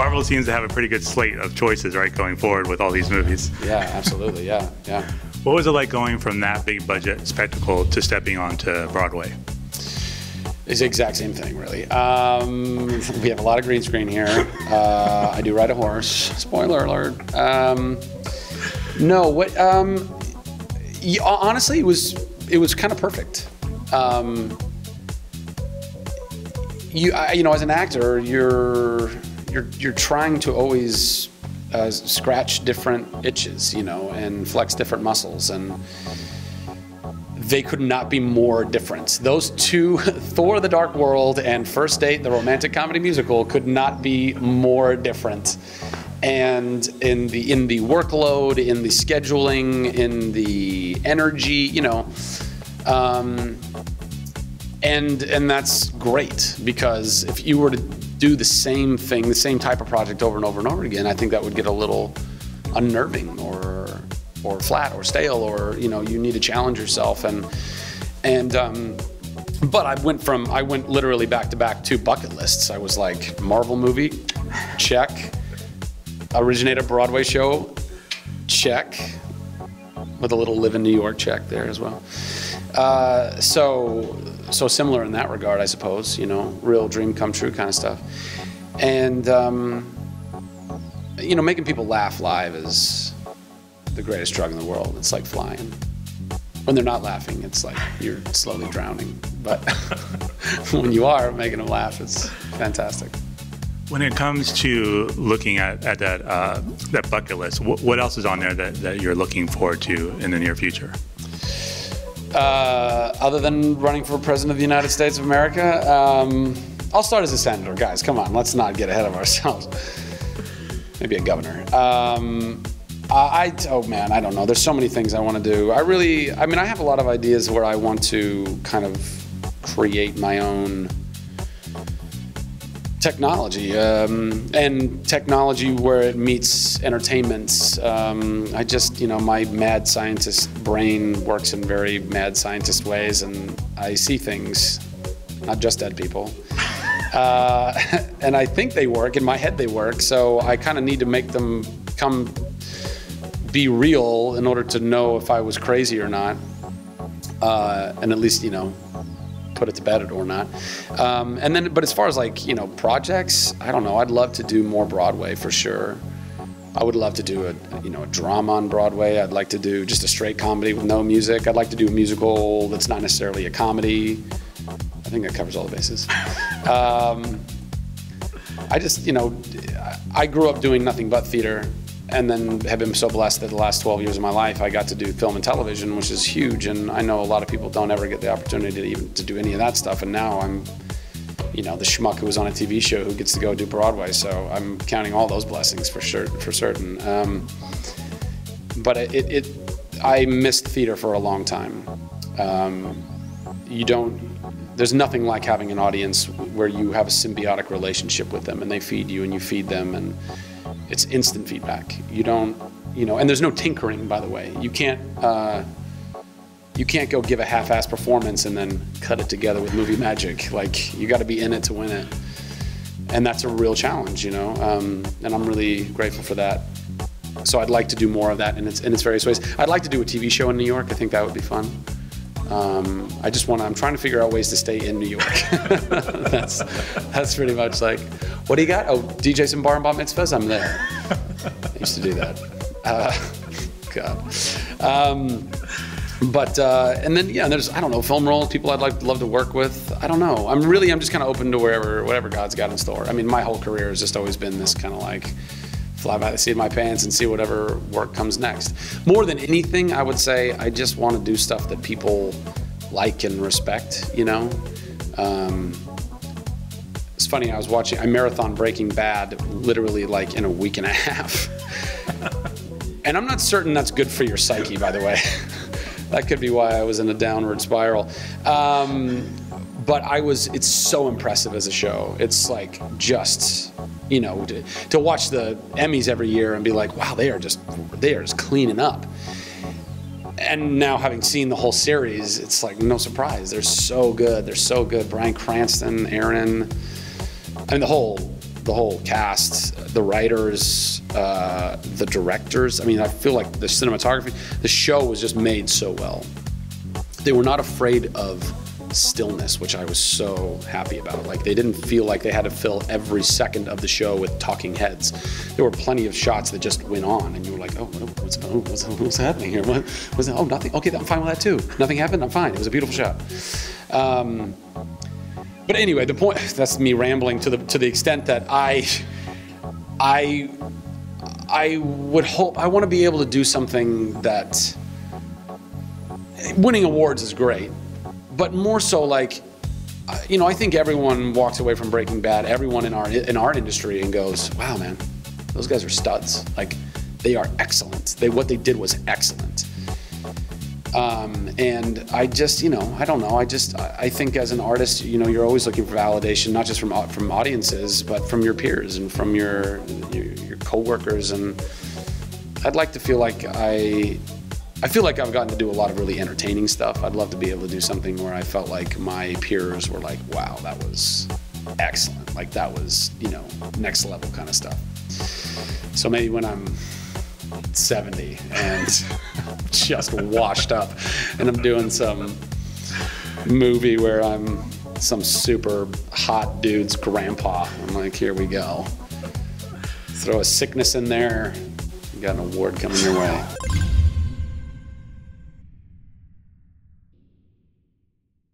Marvel seems to have a pretty good slate of choices, right, going forward with all these movies. Yeah, absolutely. Yeah. What was it like going from that big budget spectacle to stepping onto Broadway? It's the exact same thing, really. We have a lot of green screen here. I do ride a horse. Spoiler alert. Honestly, it was kind of perfect. As an actor, you're trying to always scratch different itches, and flex different muscles, and they could not be more different. Those two, Thor: The Dark World and First Date, the romantic comedy musical, could not be more different. And in the workload, in the scheduling, in the energy, and that's great, because if you were to do the same thing, the same type of project over and over and over again, I think that would get a little unnerving or flat or stale, or you need to challenge yourself, but I went literally back to back 2 bucket lists. I was like, Marvel movie, check. Originate a Broadway show, check. With a little live in New York check there as well. So similar in that regard, I suppose, real dream come true kind of stuff. And, making people laugh live is the greatest drug in the world. It's like flying. When they're not laughing, it's like you're slowly drowning. But when you are making them laugh, it's fantastic. When it comes to looking at that bucket list, what else is on there that you're looking forward to in the near future? Other than running for President of the United States of America, I'll start as a senator. Guys, come on, let's not get ahead of ourselves. Maybe a governor. I don't know. There's so many things I want to do. I have a lot of ideas where I want to kind of create my own technology, and technology where it meets entertainment. My mad scientist brain works in very mad scientist ways, and I see things, not just dead people. And I think they work, in my head they work, so I kind of need to make them be real in order to know if I was crazy or not, and at least, put it to bed or not. But as far as projects, I don't know, I'd love to do more Broadway for sure. I would love to do a drama on Broadway. I'd like to do just a straight comedy with no music. I'd like to do a musical that's not necessarily a comedy. I think that covers all the bases. I grew up doing nothing but theater, and then have been so blessed that the last 12 years of my life I got to do film and television, which is huge, and I know a lot of people don't ever get the opportunity to do any of that stuff, and now I'm the schmuck who was on a TV show who gets to go do Broadway, so I'm counting all those blessings for certain. But I missed theater for a long time. There's nothing like having an audience where you have a symbiotic relationship with them, and they feed you and you feed them, and it's instant feedback. And there's no tinkering, by the way. You can't go give a half-assed performance and then cut it together with movie magic. Like, you got to be in it to win it, and that's a real challenge, and I'm really grateful for that. So I'd like to do more of that in its various ways. I'd like to do a TV show in New York. I think that would be fun. I'm trying to figure out ways to stay in New York. That's pretty much like, what do you got? Oh, DJ some bar and bat mitzvahs? I'm there. I used to do that. God. And then, there's, I don't know, film roles, people I'd love to work with. I don't know. I'm just kind of open to whatever God's got in store. I mean, my whole career has just always been this kind of like, fly by the seat of my pants and see whatever work comes next. More than anything, I would say I just want to do stuff that people like and respect, It's funny, I marathon Breaking Bad literally like in a week and a half. And I'm not certain that's good for your psyche, by the way. That could be why I was in a downward spiral. But it's so impressive as a show. It's like just, to watch the Emmys every year and be like, wow, they are just cleaning up. And now having seen the whole series, it's like no surprise. They're so good. Bryan Cranston, Aaron, and the whole the whole cast, the writers, the directors. I mean, I feel like the cinematography, the show was just made so well. They were not afraid of stillness, which I was so happy about. Like, they didn't feel like they had to fill every second of the show with talking heads. There were plenty of shots that just went on, and you were like, oh, what's happening here? What was it? Oh, nothing. Okay, I'm fine with that too. Nothing happened. I'm fine. It was a beautiful shot. But anyway, the point, that's me rambling to the extent that I would hope, I want to be able to do something that, winning awards is great, but more so like, you know, I think everyone walks away from Breaking Bad, everyone in our industry, and goes, wow, man, those guys are studs. Like, they are excellent. What they did was excellent. And I just, you know, I don't know. I think as an artist, you know, you're always looking for validation, not just from audiences, but from your peers and from your coworkers. And I'd like to feel like I feel like I've gotten to do a lot of really entertaining stuff. I'd love to be able to do something where I felt like my peers were like, wow, that was excellent. Like, that was, you know, next level kind of stuff. So maybe when I'm 70 and just washed up and I'm doing some movie where I'm some super hot dude's grandpa, I'm like, here we go. Throw a sickness in there, you got an award coming your way.